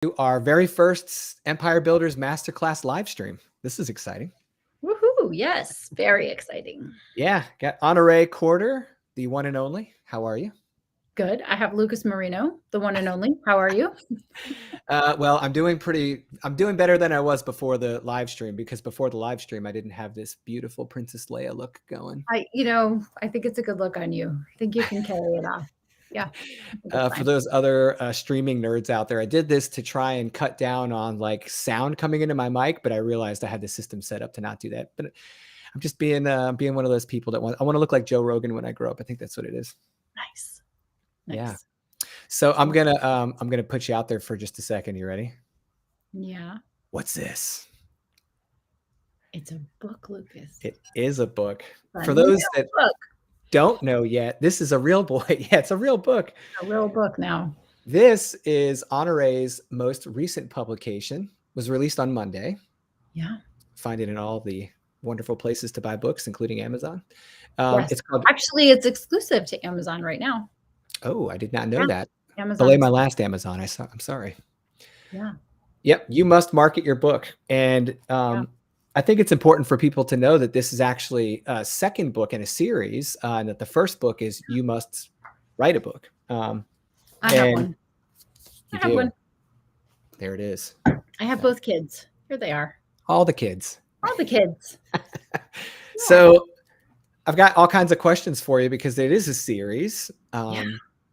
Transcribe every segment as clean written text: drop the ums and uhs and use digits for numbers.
to our very first Empire Builders Masterclass live stream. This is exciting. Woohoo! Yes, very exciting. Yeah, got Honorée Quarter, the one and only. How are you? Good. I have Lucas Marino, the one and only. How are you? Well, I'm doing better than I was before the live stream, because before the live stream, I didn't have this beautiful Princess Leia look going. I think it's a good look on you. I think you can carry it off. Yeah. For those other streaming nerds out there, I did this to try and cut down on like sound coming into my mic, but I realized I had the system set up to not do that. But I'm just being one of those people that I want to look like Joe Rogan when I grow up. I think that's what it is. Nice. Yeah. So I'm gonna put you out there for just a second. You ready? Yeah. What's this? It's a book, Lucas. It is a book. For those that don't know yet, this is a real boy. Yeah, it's a real book. A real book now. This is Honorée's most recent publication. Was released on Monday. Yeah. Find it in all the wonderful places to buy books, including Amazon. Yes. It's called. Actually, it's exclusive to Amazon right now. Oh, I did not know that. Amazon. Belay my last Amazon. I'm sorry. Yeah. Yep. You must market your book. And I think it's important for people to know that this is actually a second book in a series, and that the first book is You Must Write a Book. I have one. I have one. There it is. I have both kids. Here they are. All the kids. All the kids. So I've got all kinds of questions for you, because it is a series.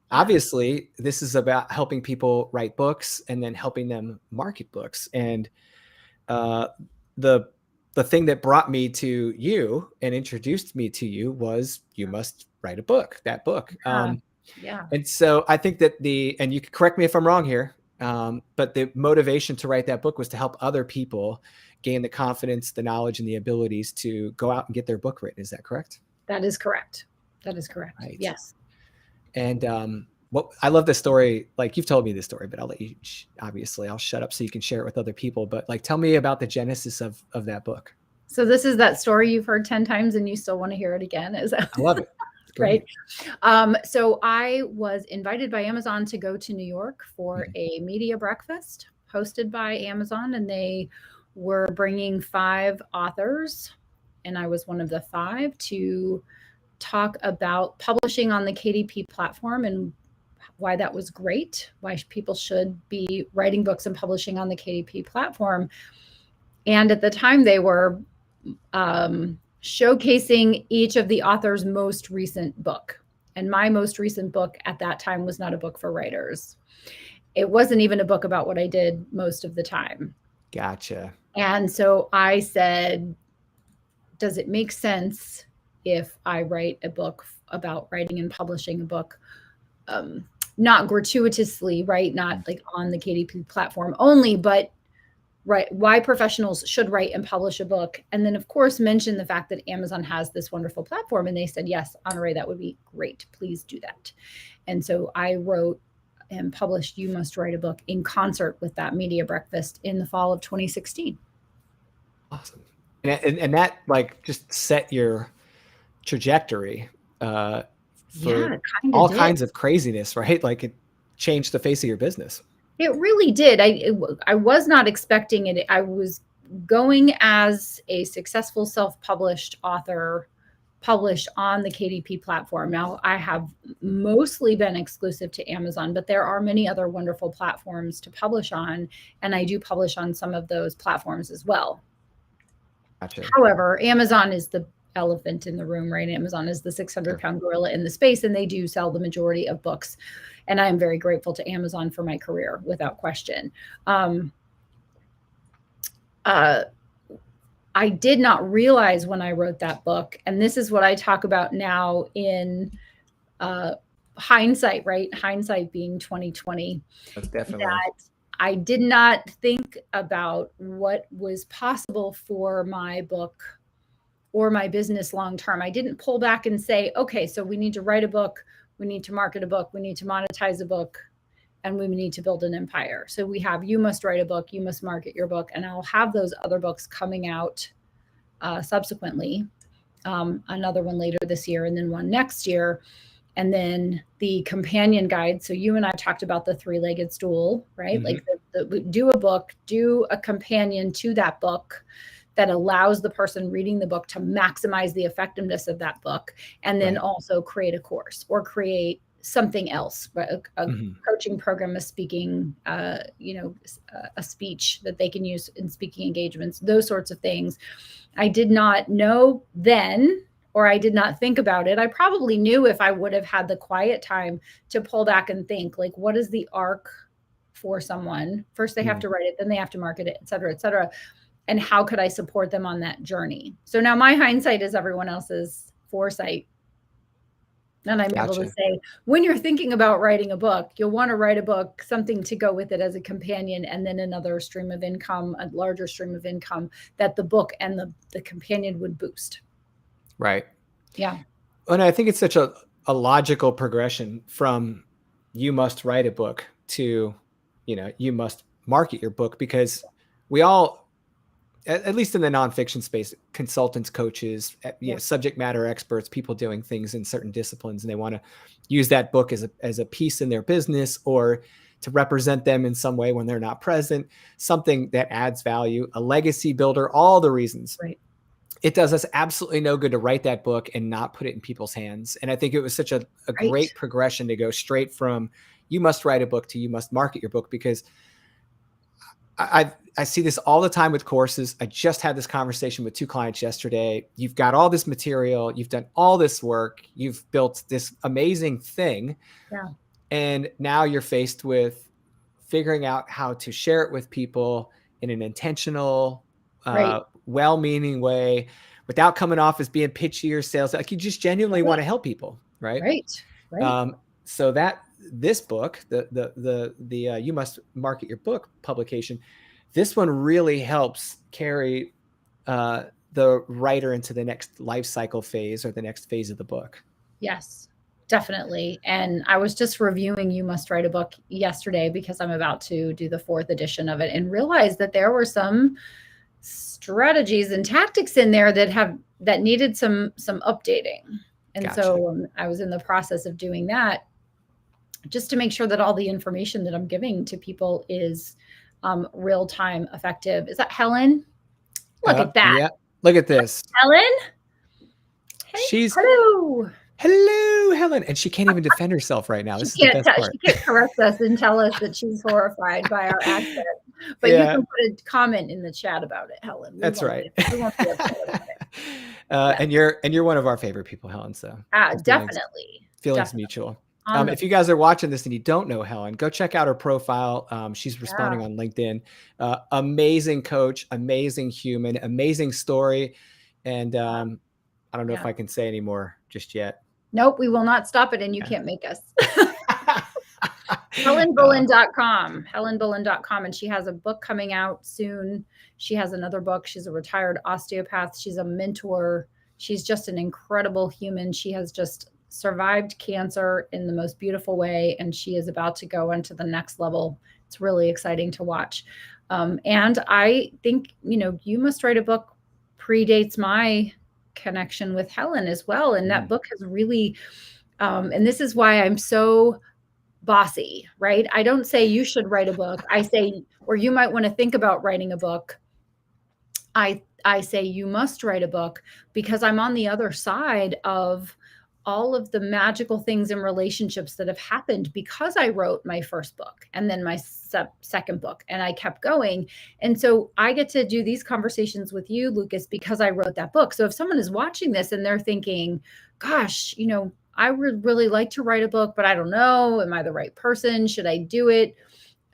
Obviously, this is about helping people write books and then helping them market books. And the thing that brought me to you and introduced me to you was You Must Write a Book, that book. And so I think that and you can correct me if I'm wrong here, but the motivation to write that book was to help other people gain the confidence, the knowledge, and the abilities to go out and get their book written. Is that correct? That is correct. That is correct. Right. Yes. And I love this story. Like, you've told me this story, but I'll let you, obviously I'll shut up so you can share it with other people. But like, tell me about the genesis of that book. So this is that story you've heard 10 times and you still want to hear it again. I love it. Right. So I was invited by Amazon to go to New York for a media breakfast hosted by Amazon, and they were bringing 5 authors, and I was one of the 5, to talk about publishing on the KDP platform and why that was great, why people should be writing books and publishing on the KDP platform. And at the time, they were showcasing each of the author's most recent book. And my most recent book at that time was not a book for writers. It wasn't even a book about what I did most of the time. Gotcha. And so I said, does it make sense if I write a book about writing and publishing a book, not gratuitously, right? Not like on the KDP platform only, but right, why professionals should write and publish a book. And then, of course, mention the fact that Amazon has this wonderful platform. And they said, yes, Honorée, that would be great. Please do that. And so I wrote and published You Must Write a Book in concert with that media breakfast in the fall of 2016. Awesome. And that like just set your trajectory for all kinds of craziness, right? Like, it changed the face of your business. It really did. I was not expecting it. I was going as a successful self-published author, published on the KDP platform. Now, I have mostly been exclusive to Amazon, but there are many other wonderful platforms to publish on, and I do publish on some of those platforms as well. Gotcha. However, Amazon is the elephant in the room, right? Amazon is the 600-pound gorilla in the space, and they do sell the majority of books. And I am very grateful to Amazon for my career, without question. I did not realize when I wrote that book, and this is what I talk about now in hindsight, right? Hindsight being 2020. That's definitely. That I did not think about what was possible for my book or my business long-term. I didn't pull back and say, okay, so we need to write a book, we need to market a book, we need to monetize a book, and we need to build an empire. So we have You Must Write a Book, You Must Market Your Book, and I'll have those other books coming out subsequently, another one later this year and then one next year. And then the companion guide. So you and I talked about the 3-legged stool, right? Mm-hmm. Like do a book, do a companion to that book that allows the person reading the book to maximize the effectiveness of that book, and then also create a course or create something else, a coaching program, a speaking, a speech that they can use in speaking engagements, those sorts of things. I did not know then, or I did not think about it. I probably knew if I would have had the quiet time to pull back and think, like, what is the arc for someone? First, they have to write it, then they have to market it, et cetera, et cetera. And how could I support them on that journey? So now my hindsight is everyone else's foresight. And I'm able to say, when you're thinking about writing a book, you'll want to write a book, something to go with it as a companion, and then another stream of income, a larger stream of income that the book and the companion would boost. Right. Yeah. And I think it's such a logical progression from you must write a book to, you must market your book, because we all, at least in the nonfiction space, consultants, coaches, subject matter experts, people doing things in certain disciplines, and they want to use that book as a piece in their business or to represent them in some way when they're not present, something that adds value, a legacy builder, all the reasons. Right. It does us absolutely no good to write that book and not put it in people's hands. And I think it was such a great progression to go straight from you must write a book to you must market your book, because I see this all the time with courses. I just had this conversation with 2 clients yesterday. You've got all this material. You've done all this work. You've built this amazing thing. Yeah. And now you're faced with figuring out how to share it with people in an intentional, well-meaning way without coming off as being pitchy or sales. Like, you just genuinely want to help people. Right. So that this book, the You Must Market Your Book publication, this one really helps carry the writer into the next life cycle phase or the next phase of the book. Yes, definitely. And I was just reviewing You Must Write a Book yesterday because I'm about to do the 4th edition of it, and realized that there were some strategies and tactics in there that needed some updating. And so I was in the process of doing that, just to make sure that all the information that I'm giving to people is real-time effective. Is that Helen? Look at that. Yeah. Look at this. Helen? Hey, hello, Helen. And she can't even defend herself right now. This is the best part. She can't correct us and tell us that she's horrified by our accent. But you can put a comment in the chat about it, Helen. That's right. We won't be upset about it. And you're one of our favorite people, Helen. So definitely. Feelings mutual. If you guys are watching this and you don't know Helen, go check out her profile. She's responding on LinkedIn. Amazing coach, amazing human, amazing story. And I don't know if I can say any more just yet. Nope, we will not stop it, and you can't make us. HelenBullen.com, HelenBullen.com. And she has a book coming out soon. She has another book. She's a retired osteopath. She's a mentor. She's just an incredible human. She has just survived cancer in the most beautiful way, and she is about to go into the next level. It's really exciting to watch. And I think, You Must Write a Book predates my connection with Helen as well. And that book has really, and this is why I'm so bossy, right? I don't say you should write a book. I say, or you might want to think about writing a book. I say you must write a book, because I'm on the other side of all of the magical things in relationships that have happened because I wrote my first book and then my second book, and I kept going. And so I get to do these conversations with you, Lucas, because I wrote that book. So if someone is watching this and they're thinking, gosh, I would really like to write a book, but I don't know, am I the right person? Should I do it?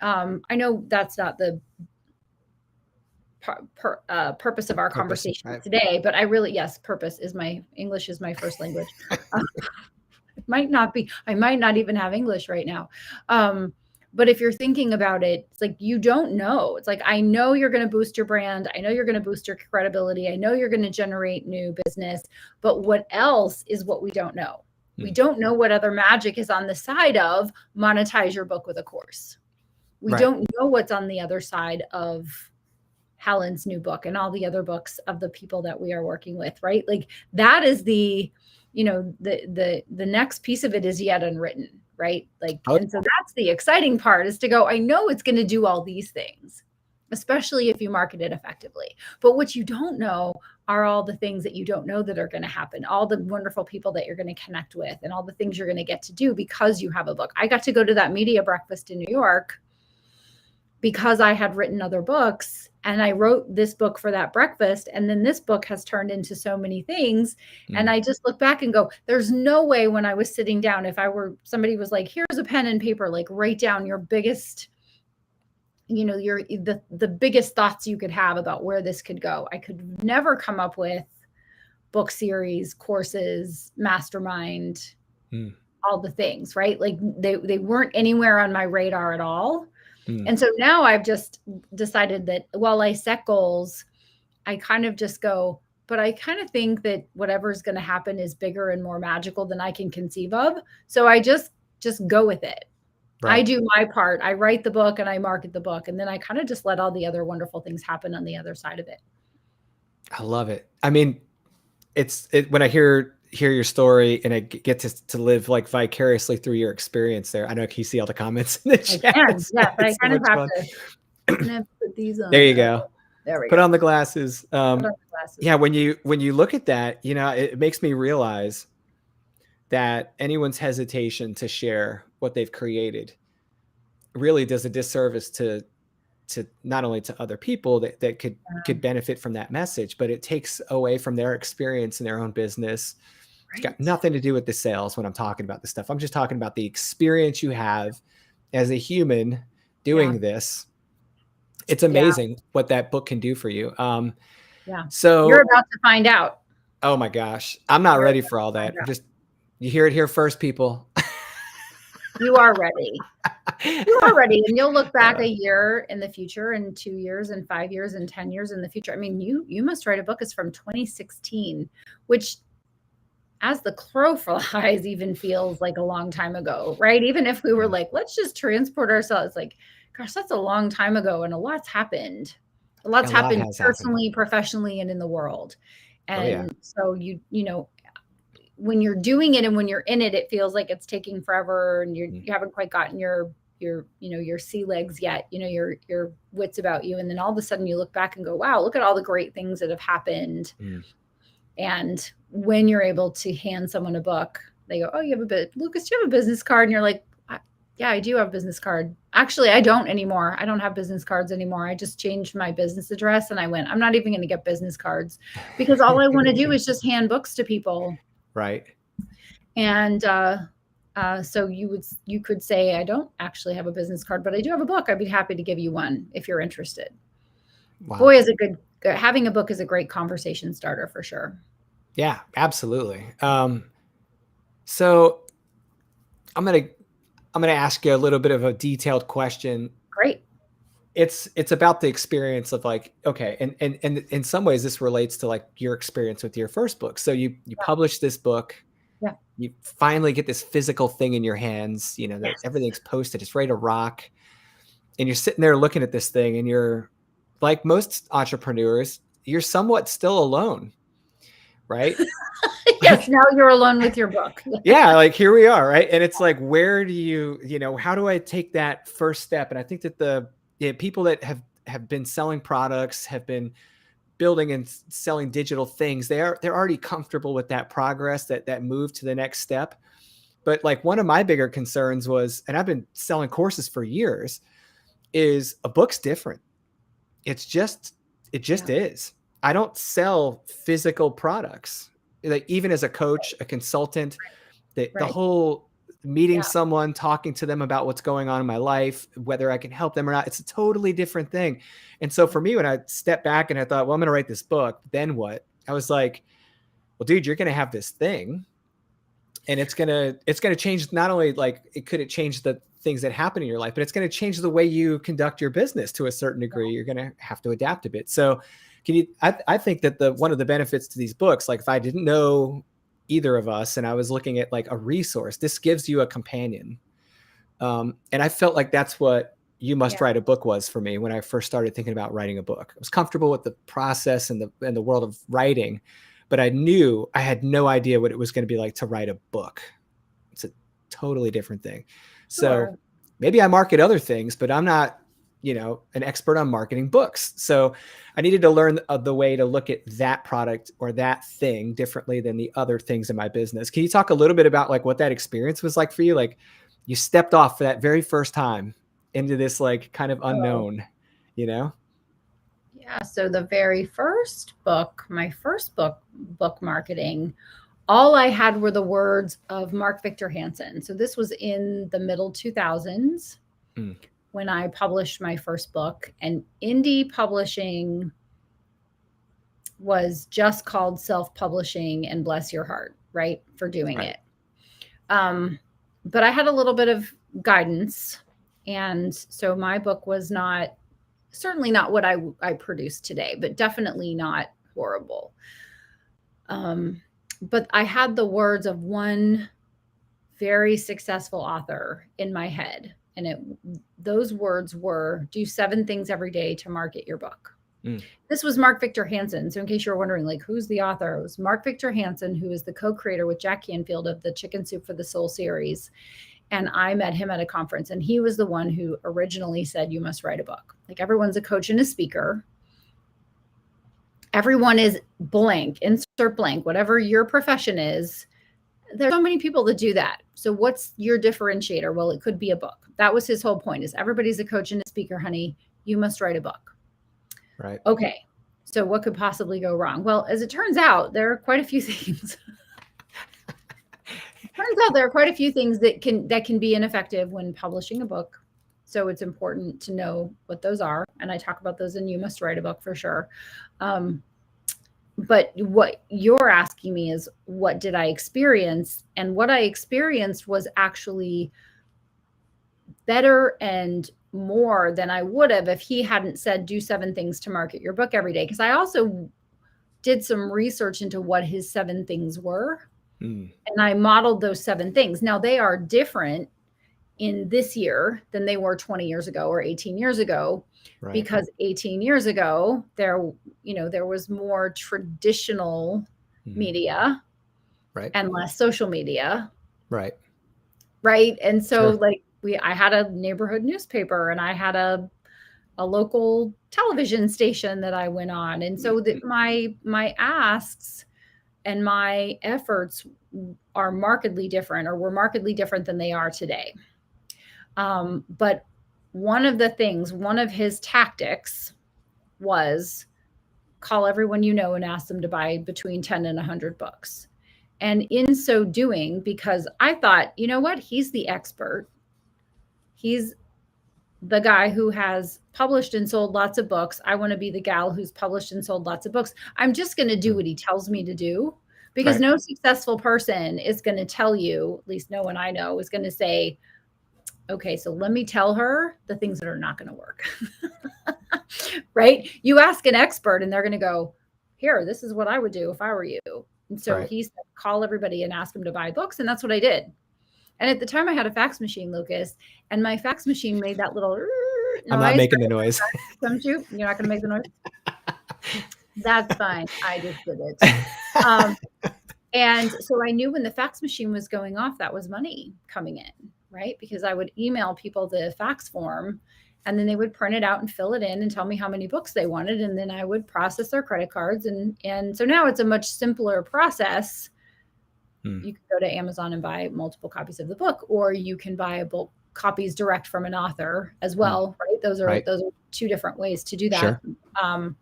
I know that's not the purpose of our conversation today, but I really, purpose is English is my first language. It might not be, I might not even have English right now. But if you're thinking about it, it's like, you don't know. It's like, I know you're going to boost your brand. I know you're going to boost your credibility. I know you're going to generate new business, but what else is what we don't know? We don't know what other magic is on the side of monetize your book with a course. We don't know what's on the other side of Helen's new book and all the other books of the people that we are working with, right? Like, that is the next piece of it is yet unwritten, right? Like, Oh, and so that's the exciting part, is to go, I know it's going to do all these things, especially if you market it effectively. But what you don't know are all the things that you don't know that are going to happen, all the wonderful people that you're going to connect with, and all the things you're going to get to do because you have a book. I got to go to that media breakfast in New York because I had written other books, and I wrote this book for that breakfast. And then this book has turned into so many things. And I just look back and go, there's no way when I was sitting down, if somebody was like, here's a pen and paper, like write down your biggest, the biggest thoughts you could have about where this could go. I could never come up with book series, courses, mastermind, all the things, right? Like they weren't anywhere on my radar at all. And so now I've just decided that while I set goals, I kind of just go, but I kind of think that whatever's going to happen is bigger and more magical than I can conceive of. So I just go with it. Right. I do my part. I write the book and I market the book. And then I kind of just let all the other wonderful things happen on the other side of it. I love it. I mean, when I hear your story and I get to live like vicariously through your experience there. I know, can you see all the comments in the chat? Yeah, I kind of have to put these on. There you go. There we Put go. on the glasses. Put on the glasses. Yeah, when you look at that, it makes me realize that anyone's hesitation to share what they've created really does a disservice to not only to other people that could benefit from that message, but it takes away from their experience in their own business. It's got nothing to do with the sales when I'm talking about this stuff. I'm just talking about the experience you have as a human doing this. It's amazing what that book can do for you. So you're about to find out. Oh my gosh. I'm not ready for all that. You hear it here first, people. You are ready. You are ready. And you'll look back a year in the future, and 2 years and 5 years and 10 years in the future. I mean, you must write a book is from 2016, which as the crow flies even feels like a long time ago, right? Even if we were like, let's just transport ourselves, like, gosh, that's a long time ago. And a lot's happened. A lot's happened personally, professionally, and in the world. And so when you're doing it and when you're in it, it feels like it's taking forever, and you haven't quite gotten your sea legs yet, your wits about you. And then all of a sudden you look back and go, wow, look at all the great things that have happened. And when you're able to hand someone a book, they go, oh, Lucas, do you have a business card? And you're like, yeah, I do have a business card. Actually, I don't anymore. I don't have business cards anymore. I just changed my business address, and I'm not even going to get business cards, because all I want to do is just hand books to people. Right. And so you could say, I don't actually have a business card, but I do have a book. I'd be happy to give you one if you're interested. Wow. Boy, having a book is a great conversation starter for sure. Yeah, absolutely. So I'm going to ask you a little bit of a detailed question. Great. It's about the experience of like, okay. And in some ways this relates to like your experience with your first book. So you publish this book. Yeah. You finally get this physical thing in your hands, that everything's posted, it's ready to rock. And you're sitting there looking at this thing, and you're like most entrepreneurs, you're somewhat still alone, right? Yes. Now you're alone with your book. Yeah. Like here we are. Right. And it's like, where do how do I take that first step? And I think that the people that have been selling products, have been building and selling digital things, they're already comfortable with that progress, that move to the next step. But like one of my bigger concerns was, and I've been selling courses for years, is a book's different. It just is. I don't sell physical products. Like even as a coach, a consultant, the whole meeting someone, talking to them about what's going on in my life, whether I can help them or not, it's a totally different thing. And so for me, when I stepped back and I thought, well, I'm going to write this book, then what? I was like, well, dude, you're going to have this thing, and it's going to change not only like it change the things that happen in your life, but it's going to change the way you conduct your business to a certain degree. You're going to have to adapt a bit. So I think that one of the benefits to these books, like if I didn't know either of us and I was looking at like a resource, this gives you a companion. And I felt like that's what You Must Write a Book was for me when I first started thinking about writing a book. I was comfortable with the process and the world of writing, but I knew I had no idea what it was going to be like to write a book. It's a totally different thing. So Sure. maybe I market other things, but I'm not, an expert on marketing books. So I needed to learn the way to look at that product or that thing differently than the other things in my business. Can you talk a little bit about like what that experience was like for you? Like you stepped off for that very first time into this like kind of Oh, unknown, you know? yeah. So the very first book, my first book marketing, all I had were the words of Mark Victor Hansen. So this was in the middle 2000s Mm, when I published my first book, and indie publishing was just called self-publishing, and bless your heart, right, for doing right. it. But I had a little bit of guidance, and so my book was certainly not what I produce today, but definitely not horrible. But I had the words of one very successful author in my head, and those words were, do 7 things every day to market your book. Mm, This was Mark Victor Hansen. So in case you're wondering, like, who's the author? It was Mark Victor Hansen, who is the co-creator with Jack Canfield of the Chicken Soup for the Soul series. And I met him at a conference, and he was the one who originally said, you must write a book. Like, everyone's a coach and a speaker. Everyone is blank, insert blank, whatever your profession is. There's so many people that do that. So what's your differentiator? Well, it could be a book. That was his whole point, is everybody's a coach and a speaker, honey. You must write a book. right. Okay. So what could possibly go wrong? Well, as it turns out, there are quite a few things. Turns out there are quite a few things that can be ineffective when publishing a book. So it's important to know what those are. And I talk about those in You Must Write a Book for sure. But what you're asking me is, what did I experience? And what I experienced was actually better and more than I would have if he hadn't said, do 7 things to market your book every day. Because I also did some research into what his 7 things were. And I modeled those 7 things. Now, they are different in this year than they were 20 years ago or 18 years ago, Right. because 18 years ago, there was more traditional media, Right. and less social media. Right. Right. And so Sure. I had a neighborhood newspaper, and I had a local television station that I went on. And so that my asks and my efforts are markedly different, or were markedly different than they are today. But one of his tactics was call everyone you know and ask them to buy between 10 and 100 books. And in so doing, because I thought, you know what, he's the expert. He's the guy who has published and sold lots of books. I want to be the gal who's published and sold lots of books. I'm just going to do what he tells me to do, because Right. no successful person is going to tell you, at least no one I know, is going to say, okay, so let me tell her the things that are not going to work. Right? You ask an expert and they're going to go, here, this is what I would do if I were you. And so Right. he said, call everybody and ask them to buy books. And that's what I did. And at the time I had a fax machine, Lucas, and my fax machine made that little noise. I'm not making the noise. Don't you? You're not going to make the noise? That's fine. I just did it. And so I knew when the fax machine was going off, that was money coming in, right? Because I would email people the fax form, and then they would print it out and fill it in and tell me how many books they wanted. And then I would process their credit cards. And so now it's a much simpler process. You can go to Amazon and buy multiple copies of the book, or you can buy bulk copies direct from an author as well, right? Those are 2 different ways to do that. Sure.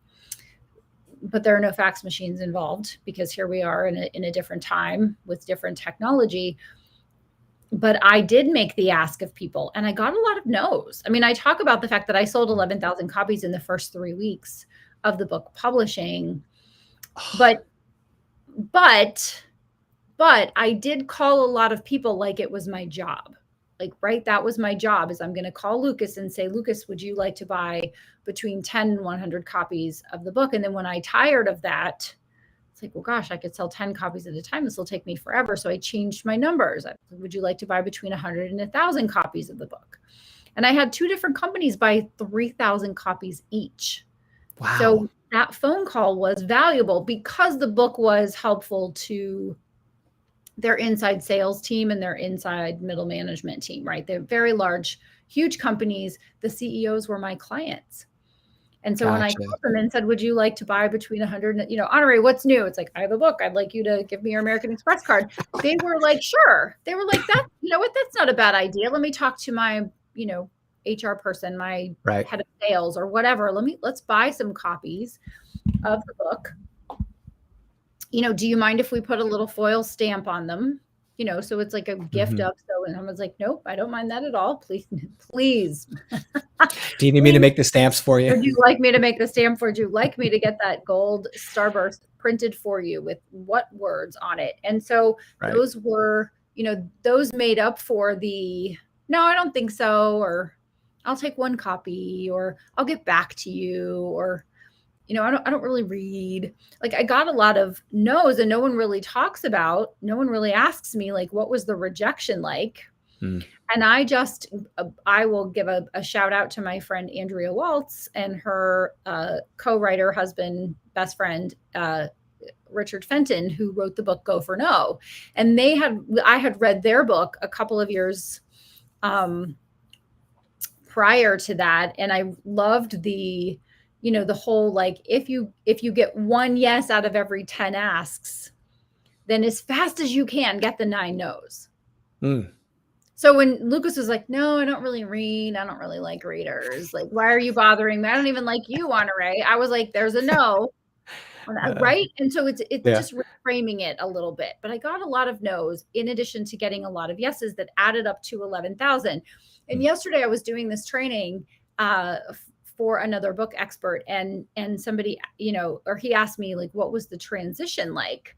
But there are no fax machines involved, because here we are in a different time with different technology. But I did make the ask of people, and I got a lot of no's. I mean, I talk about the fact that I sold 11,000 copies in the first 3 weeks of the book publishing, but I did call a lot of people like it was my job. Like, right, that was my job, is I'm going to call Lucas and say, Lucas, would you like to buy between 10 and 100 copies of the book? And then when I tired of that, it's like, well, gosh, I could sell 10 copies at a time. This will take me forever. So I changed my numbers. Would you like to buy between 100 and 1,000 copies of the book? And I had 2 different companies buy 3,000 copies each. Wow. So that phone call was valuable, because the book was helpful to their inside sales team and their inside middle management team, right? They're very large, huge companies. The CEOs were my clients. And so when I called them and said, would you like to buy between 100, Honorée, what's new? It's like, I have a book. I'd like you to give me your American Express card. They were like, sure. They were like, that, you know what? That's not a bad idea. Let me talk to my, HR person, my head of sales or whatever. Let's buy some copies of the book. Do you mind if we put a little foil stamp on them? So it's like a gift of, and I was like, nope, I don't mind that at all. Please. Do you need me to make the stamps for you? Would you like me to make the stamp for you? Would you like me to get that gold starburst printed for you with what words on it? And so those were, those made up for the, no, I don't think so. Or I'll take one copy, or I'll get back to you, or, I don't really read. Like, I got a lot of no's, and no one really asks me, like, what was the rejection like? And I will give a shout out to my friend, Andrea Waltz, and her co-writer, husband, best friend, Richard Fenton, who wrote the book Go for No. And I had read their book a couple of years prior to that. And I loved the whole, like, if you get one yes out of every 10 asks, then as fast as you can, get the 9 no's. So when Lucas was like, no, I don't really read. I don't really like readers. Like, why are you bothering me? I don't even like you, Honorée. I was like, there's a no. Right. And so it's just reframing it a little bit. But I got a lot of no's in addition to getting a lot of yeses that added up to 11,000. And yesterday I was doing this training for another book expert, and somebody, or he asked me, like, what was the transition like?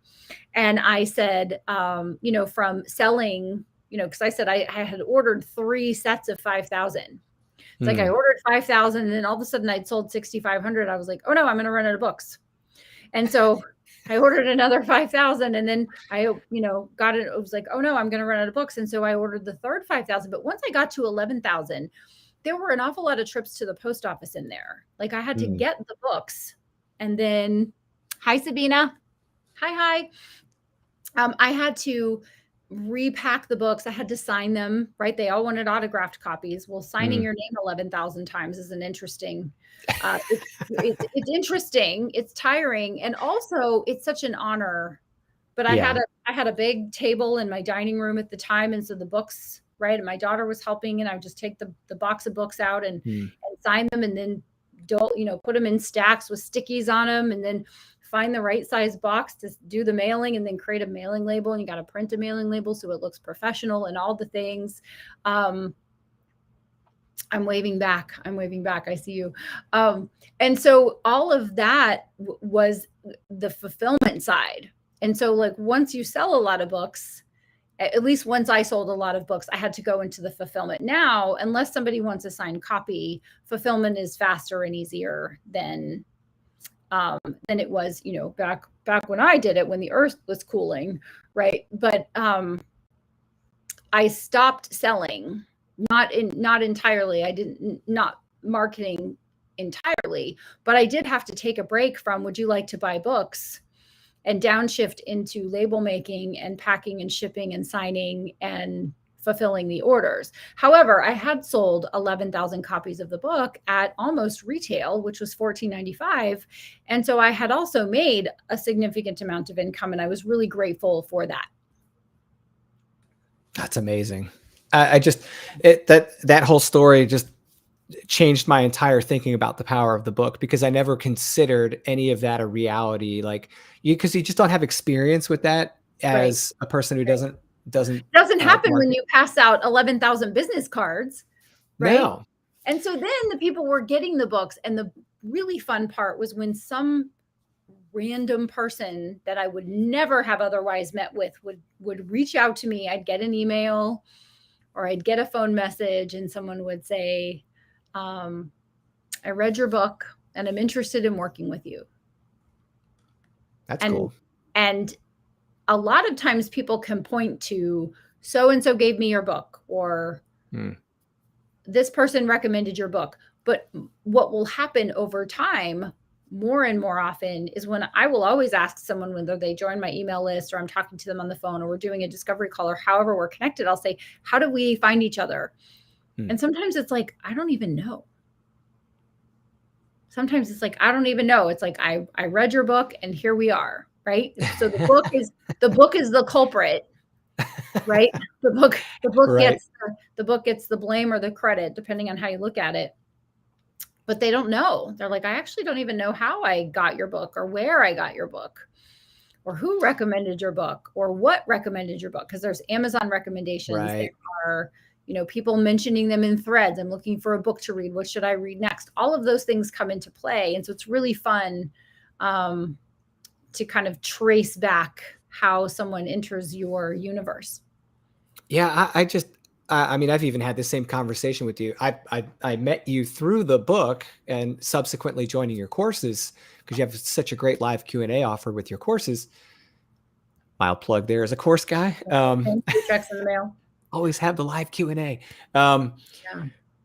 And I said, from selling, because I said I had ordered 3 sets of 5,000. It's like I ordered 5,000, and then all of a sudden I'd sold 6,500. I was like, oh no, I'm going to run out of books. And so I ordered another 5,000, and then I, got it. It was like, oh no, I'm going to run out of books. And so I ordered the third 5,000. But once I got to 11,000, there were an awful lot of trips to the post office in there. Like, I had to get the books, and then, hi, Sabina. Hi. I had to repack the books. I had to sign them, right? They all wanted autographed copies. Well, signing your name 11,000 times is an interesting, it's interesting. It's tiring. And also it's such an honor, but I had a big table in my dining room at the time. And so the books, right. And my daughter was helping, and I would just take the box of books out and sign them, and then put them in stacks with stickies on them, and then find the right size box to do the mailing, and then create a mailing label. And you got to print a mailing label so it looks professional and all the things. I'm waving back. I see you. And so all of that was the fulfillment side. And so, like, once you sell a lot of books, at least once I sold a lot of books, I had to go into the fulfillment. Now, unless somebody wants a signed copy, fulfillment is faster and easier than it was, back when I did it, when the earth was cooling, right? But I stopped selling, not entirely. I didn't, not marketing entirely, but I did have to take a break from, would you like to buy books, and downshift into label making and packing and shipping and signing and fulfilling the orders. However, I had sold 11,000 copies of the book at almost retail, which was $14.95. And so I had also made a significant amount of income, and I was really grateful for that. That's amazing. That whole story just changed my entire thinking about the power of the book, because I never considered any of that a reality. Like, because you just don't have experience with that as a person who doesn't happen when you pass out 11,000 business cards, right? No. And so then the people were getting the books, and the really fun part was when some random person that I would never have otherwise met with would reach out to me. I'd get an email or I'd get a phone message, and someone would say, I read your book and I'm interested in working with you. That's cool. And a lot of times people can point to, so-and-so gave me your book, or this person recommended your book. But what will happen over time, more and more often is when I will always ask someone, whether they join my email list or I'm talking to them on the phone or we're doing a discovery call or however we're connected, I'll say, how do we find each other? And sometimes it's like, I don't even know. Sometimes it's like, I don't even know. It's like, I read your book and here we are. Right. So the book is the culprit, right? The book Right. gets the blame or the credit, depending on how you look at it. But they don't know. They're like, I actually don't even know how I got your book or where I got your book or who recommended your book or what recommended your book. Because there's Amazon recommendations. Right. There are, people mentioning them in threads. I'm looking for a book to read. What should I read next? All of those things come into play. And so it's really fun to kind of trace back how someone enters your universe. Yeah, I mean, I've even had the same conversation with you. I met you through the book and subsequently joining your courses because you have such a great live Q&A offer with your courses. Mild plug there as a course guy. Checks in the mail. Always have the live Q&A.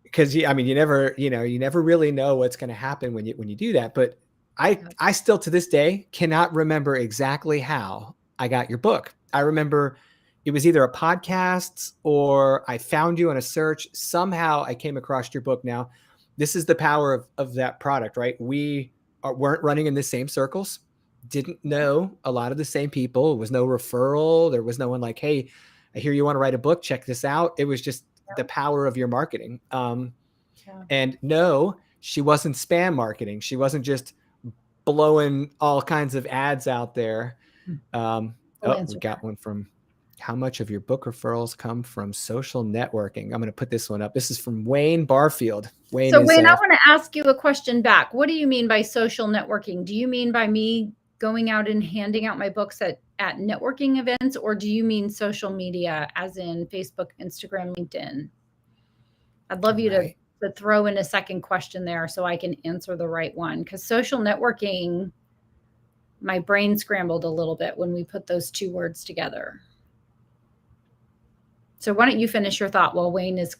Because you never really know what's going to happen when you do that. But I still to this day cannot remember exactly how I got your book. I remember it was either a podcast or I found you on a search. Somehow I came across your book. Now, this is the power of that product, right? We weren't running in the same circles, didn't know a lot of the same people. It was no referral. There was no one like, hey, I hear you want to write a book. Check this out. It was just the power of your marketing. And no, she wasn't spam marketing. She wasn't just blowing all kinds of ads out there. We got one from, how much of your book referrals come from social networking? I'm going to put this one up. This is from Wayne Barfield. Wayne, I want to ask you a question back. What do you mean by social networking? Do you mean by me going out and handing out my books at networking events, or do you mean social media as in Facebook, Instagram, LinkedIn? I'd love you to throw in a second question there so I can answer the right one, because social networking, my brain scrambled a little bit when we put those two words together. So why don't you finish your thought while Wayne is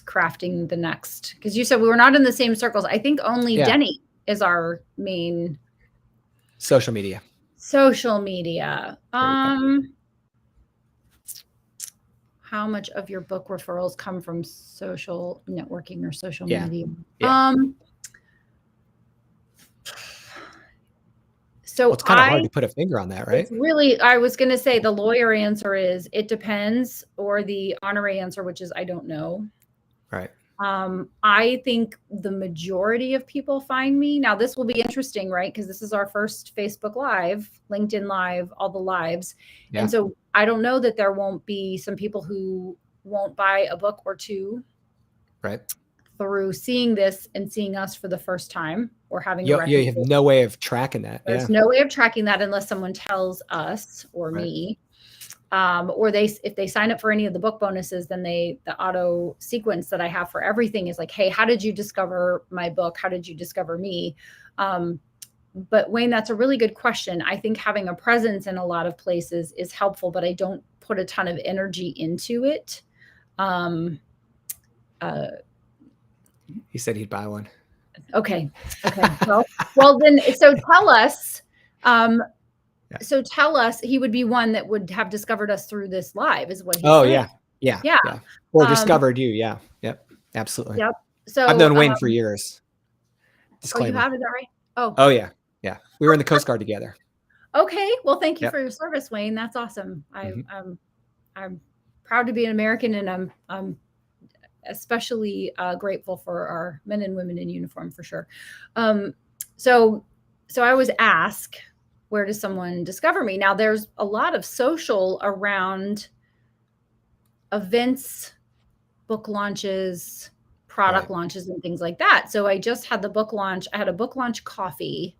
crafting the next, because you said we were not in the same circles. I think only Denny is our main social media. How much of your book referrals come from social networking or social media? So it's kind of hard to put a finger on that, right? It's really, I was going to say the lawyer answer is it depends, or the honorary answer, which is I don't know. Right. I think the majority of people find me. Now, this will be interesting, right? Because this is our first Facebook Live, LinkedIn Live, all the lives. Yeah. And so I don't know that there won't be some people who won't buy a book or two. Right. Through seeing this and seeing us for the first time, or having you have no way of tracking that. There's no way of tracking that unless someone tells us or me. Or if they sign up for any of the book bonuses, then the auto sequence that I have for everything is like, hey, how did you discover my book? How did you discover me? But Wayne, that's a really good question. I think having a presence in a lot of places is helpful, but I don't put a ton of energy into it. He said he'd buy one. Okay. Well then, so tell us, so tell us, he would be one that would have discovered us through this live is what he said. Yeah. Or discovered you. Yeah. Yep. Absolutely. Yep. So I've known Wayne for years. Disclaimer. Oh, you have it, right? Oh yeah. Yeah. We were in the Coast Guard together. Okay. Well, thank you for your service, Wayne. That's awesome. I'm proud to be an American, and I'm especially grateful for our men and women in uniform, for sure. So I was asked, where does someone discover me? Now, there's a lot of social around events, book launches, product launches, and things like that. So I just had the book launch. I had a book launch coffee.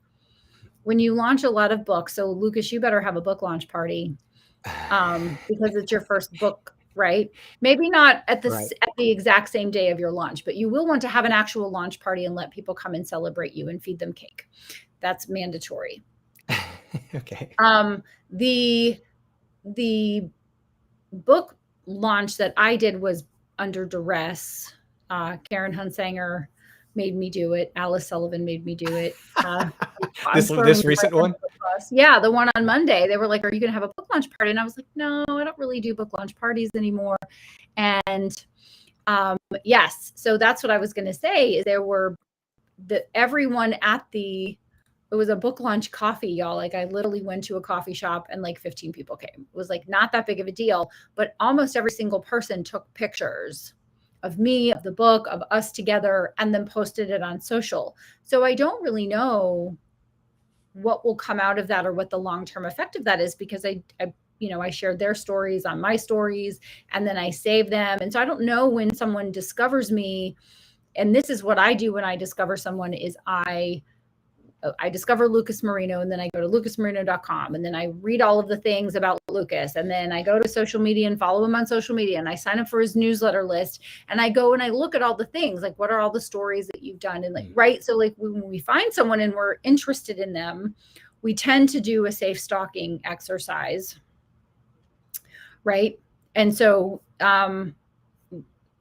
When you launch a lot of books, so Lucas, you better have a book launch party because it's your first book. Right. Maybe not at the exact same day of your launch, but you will want to have an actual launch party and let people come and celebrate you and feed them cake. That's mandatory. Okay. The book launch that I did was under duress. Karen Hunsanger made me do it. Alice Sullivan made me do it. This recent one? Yeah, the one on Monday. They were like, "Are you going to have a book launch party?" And I was like, "No, I don't really do book launch parties anymore." And yes, so that's what I was going to say. Is there were everyone at it was a book launch coffee, y'all. Like I literally went to a coffee shop and like 15 people came. It was like not that big of a deal, but almost every single person took pictures of me, of the book, of us together, and then posted it on social. So I don't really know what will come out of that or what the long-term effect of that is, because I shared their stories on my stories and then I save them. And so I don't know when someone discovers me. And this is what I do when I discover someone is I discover Lucas Marino, and then I go to lucasmarino.com, and then I read all of the things about Lucas, and then I go to social media and follow him on social media, and I sign up for his newsletter list, and I go and I look at all the things, like what are all the stories that you've done, and like, right. So like when we find someone and we're interested in them, we tend to do a safe stalking exercise, right? And so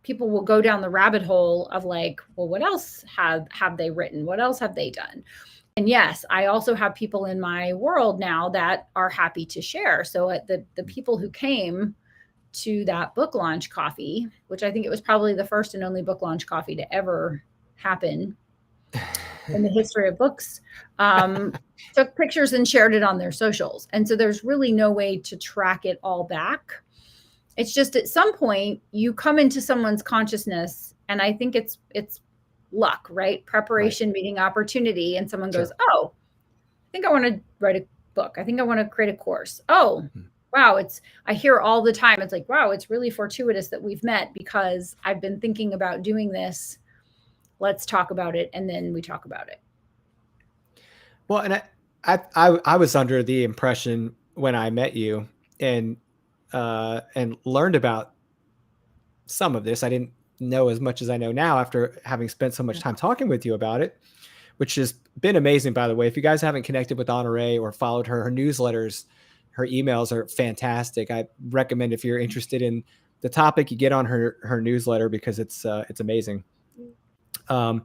people will go down the rabbit hole of like, well, what else have they written? What else have they done? And yes, I also have people in my world now that are happy to share. So the people who came to that book launch coffee, which I think it was probably the first and only book launch coffee to ever happen in the history of books, took pictures and shared it on their socials. And so there's really no way to track it all back. It's just at some point you come into someone's consciousness, and I think it's luck, right? Preparation meeting opportunity. And someone goes, oh, I think I want to write a book. I think I want to create a course. Oh, wow. I hear all the time. It's like, wow, it's really fortuitous that we've met because I've been thinking about doing this. Let's talk about it. And then we talk about it. Well, and I was under the impression when I met you and learned about some of this, I didn't know as much as I know now after having spent so much time talking with you about it, which has been amazing, by the way. If you guys haven't connected with Honorée or followed her newsletters, her emails are fantastic. I recommend, if you're interested in the topic, you get on her newsletter because it's amazing. But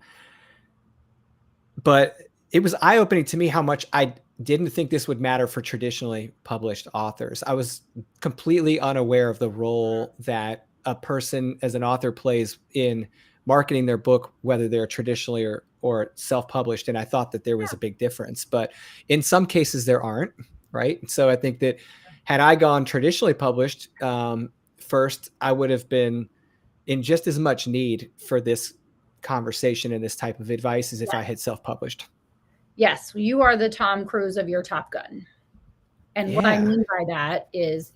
it was eye-opening to me how much I didn't think this would matter for traditionally published authors. I was completely unaware of the role that a person as an author plays in marketing their book, whether they're traditionally or self-published. And I thought that there was a big difference, but in some cases there aren't, right? So I think that had I gone traditionally published first, I would have been in just as much need for this conversation and this type of advice as if I had self-published. Yes, you are the Tom Cruise of your Top Gun. And what I mean by that is,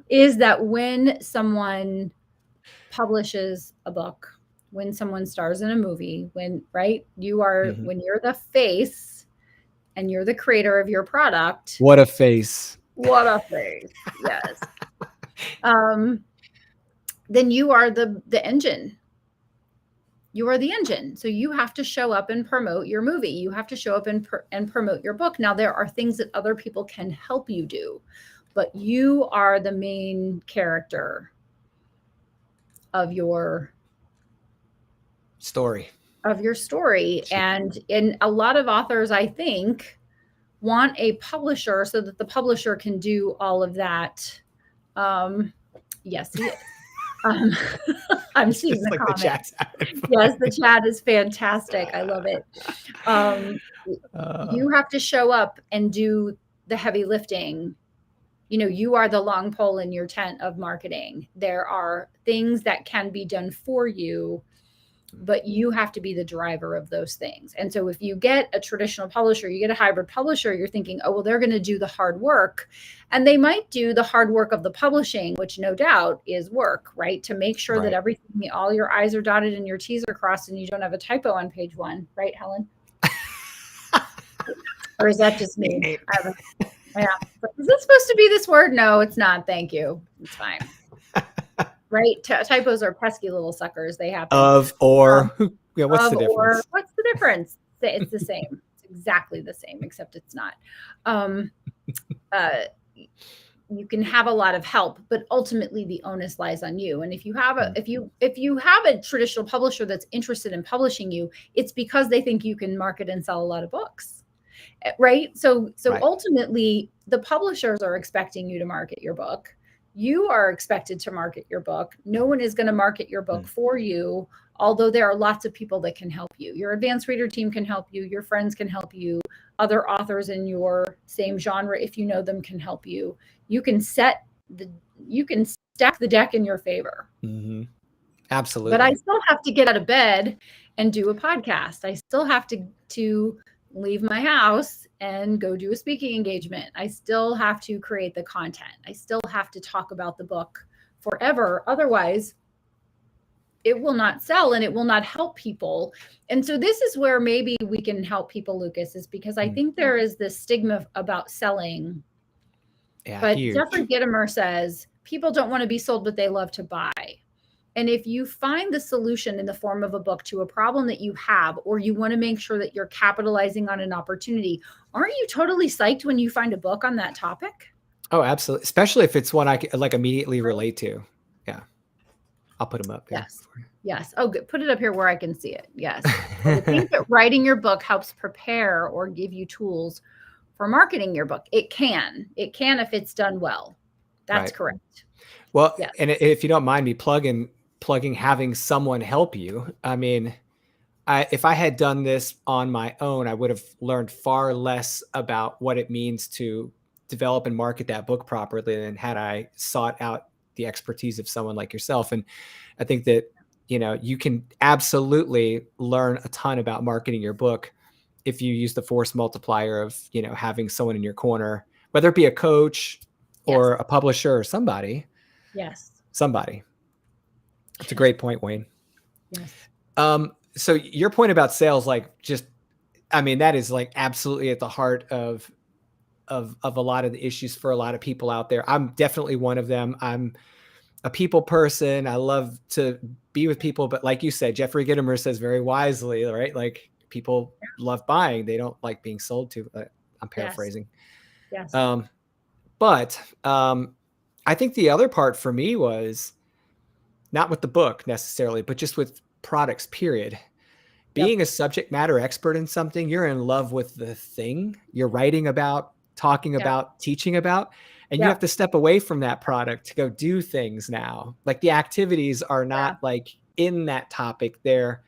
is that when someone publishes a book, when someone stars in a movie, when you are, when you're the face and you're the creator of your product. What a face. What a face. Yes. Then you are the engine. You are the engine. So you have to show up and promote your movie. You have to show up and promote your book. Now, there are things that other people can help you do, but you are the main character of your story. And in a lot of authors, I think, want a publisher so that the publisher can do all of that. Yes, he is. I'm seeing the comment. Yes, the chat is fantastic. I love it. You have to show up and do the heavy lifting. You are the long pole in your tent of marketing. There are things that can be done for you, but you have to be the driver of those things. And so if you get a traditional publisher, you get a hybrid publisher, you're thinking, oh, well, they're going to do the hard work. And they might do the hard work of the publishing, which no doubt is work, right? To make sure that everything, all your I's are dotted and your T's are crossed and you don't have a typo on page 1, right, Helen? Or is that just me? Yeah. Is it supposed to be this word? No, it's not. Thank you. It's fine. Right? Typos are pesky little suckers. They happen. What's the difference? What's the difference? It's the same. It's exactly the same, except it's not. you can have a lot of help, but ultimately the onus lies on you. And if you have a traditional publisher that's interested in publishing you, it's because they think you can market and sell a lot of books, right? So Right. ultimately the publishers are expecting you to market your book. You are expected to market your book. No one is going to market your book for you, although there are lots of people that can help you. Your advanced reader team can help you. Your friends can help you. Other authors in your same genre, if you know them, can help you. You can stack the deck in your favor. Mm-hmm. Absolutely. But I still have to get out of bed and do a podcast. I still have to leave my house and go do a speaking engagement. I still have to create the content. I still have to talk about the book forever. Otherwise, it will not sell and it will not help people. And so this is where maybe we can help people, Lucas, is because I think there is this stigma about selling. Yeah, but huge. Jeffrey Gitomer says people don't want to be sold, but they love to buy. And if you find the solution in the form of a book to a problem that you have, or you want to make sure that you're capitalizing on an opportunity, aren't you totally psyched when you find a book on that topic? Oh, absolutely. Especially if it's one I can like immediately relate to. Yeah. I'll put them up there. Yes. Yes. Oh, good. Put it up here where I can see it. Yes. So I think that writing your book helps prepare or give you tools for marketing your book. It can if it's done well. That's correct. Well, yes. And if you don't mind me plugging having someone help you. I mean, if I had done this on my own, I would have learned far less about what it means to develop and market that book properly than had I sought out the expertise of someone like yourself. And I think that, you can absolutely learn a ton about marketing your book if you use the force multiplier of, having someone in your corner, whether it be a coach or a publisher or somebody. Yes. Somebody. It's a great point, Wayne. Yes. So your point about sales, that is like absolutely at the heart of a lot of the issues for a lot of people out there. I'm definitely one of them. I'm a people person. I love to be with people, but like you said, Jeffrey Gitomer says very wisely, right? Like people love buying. They don't like being sold to. I'm paraphrasing. Yes. But I think the other part for me was not with the book necessarily, but just with products, period. Being a subject matter expert in something, you're in love with the thing you're writing about, talking about, teaching about, and you have to step away from that product to go do things now. Like the activities are not like in that topic. They're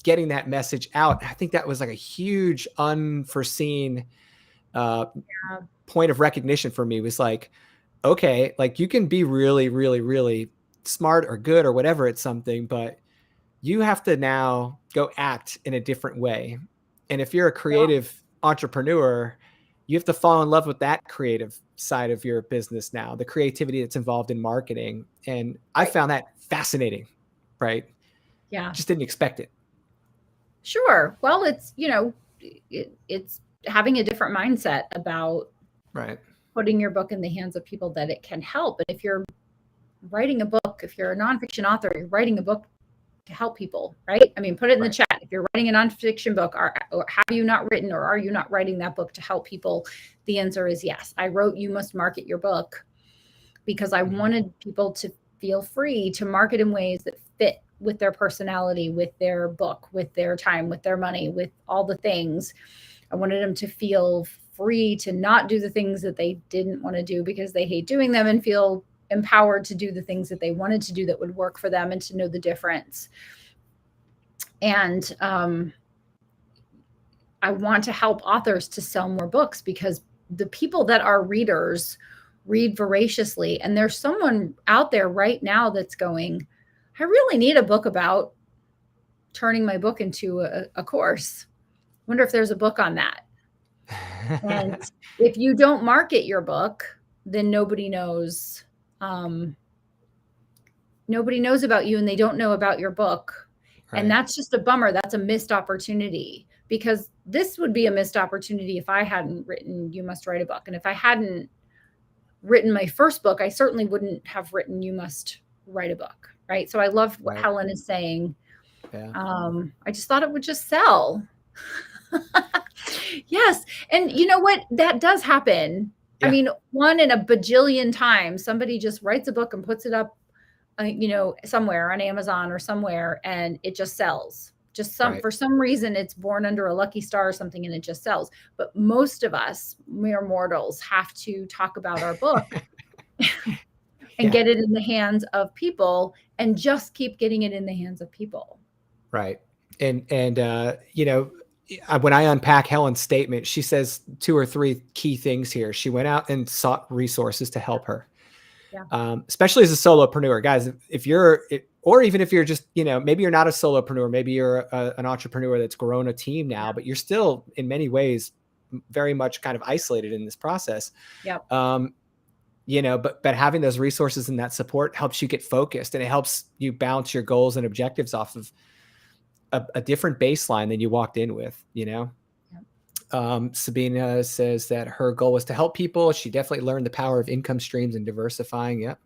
getting that message out. I think that was like a huge unforeseen point of recognition for me, was like, okay, like you can be really, really, really smart or good or whatever at something, but you have to now go act in a different way. And if you're a creative entrepreneur, you have to fall in love with that creative side of your business now, the creativity that's involved in marketing. And I found that fascinating, right? Yeah. Just didn't expect it. Sure. Well, it's, it's having a different mindset about putting your book in the hands of people that it can help. And if you're writing a book, if you're a nonfiction author, you're writing a book to help people, right? I mean, put it in the chat. If you're writing a nonfiction book, or have you not written, or are you not writing that book to help people? The answer is yes. I wrote You Must Market Your Book because I wanted people to feel free to market in ways that fit with their personality, with their book, with their time, with their money, with all the things. I wanted them to feel free to not do the things that they didn't want to do because they hate doing them, and feel empowered to do the things that they wanted to do that would work for them, and to know the difference. And I want to help authors to sell more books, because the people that are readers read voraciously. And there's someone out there right now that's going, I really need a book about turning my book into a course. Wonder if there's a book on that. And if you don't market your book, then nobody knows. Nobody knows about you, and they don't know about your book. Right. And that's just a bummer. That's a missed opportunity, because this would be a missed opportunity if I hadn't written You Must Write a Book. And if I hadn't written my first book, I certainly wouldn't have written You Must Write a Book. Right. So I love what Helen is saying. Yeah. I just thought it would just sell. Yes. And you know what? That does happen. I Yeah. mean, one in a bajillion times, somebody just writes a book and puts it up, somewhere on Amazon or somewhere, and it just sells. Right. For some reason, it's born under a lucky star or something, and it just sells. But most of us, mere mortals, have to talk about our book and get it in the hands of people, and just keep getting it in the hands of people. Right. And when I unpack Helen's statement, she says 2 or 3 key things here. She went out and sought resources to help her. Yeah. Especially as a solopreneur, guys, or even if you're just, maybe you're not a solopreneur, maybe you're an entrepreneur that's grown a team now, but you're still in many ways very much kind of isolated in this process. Yep. But having those resources and that support helps you get focused, and it helps you bounce your goals and objectives off of a different baseline than you walked in with, Sabina says that her goal was to help people. She definitely learned the power of income streams and diversifying. Yep.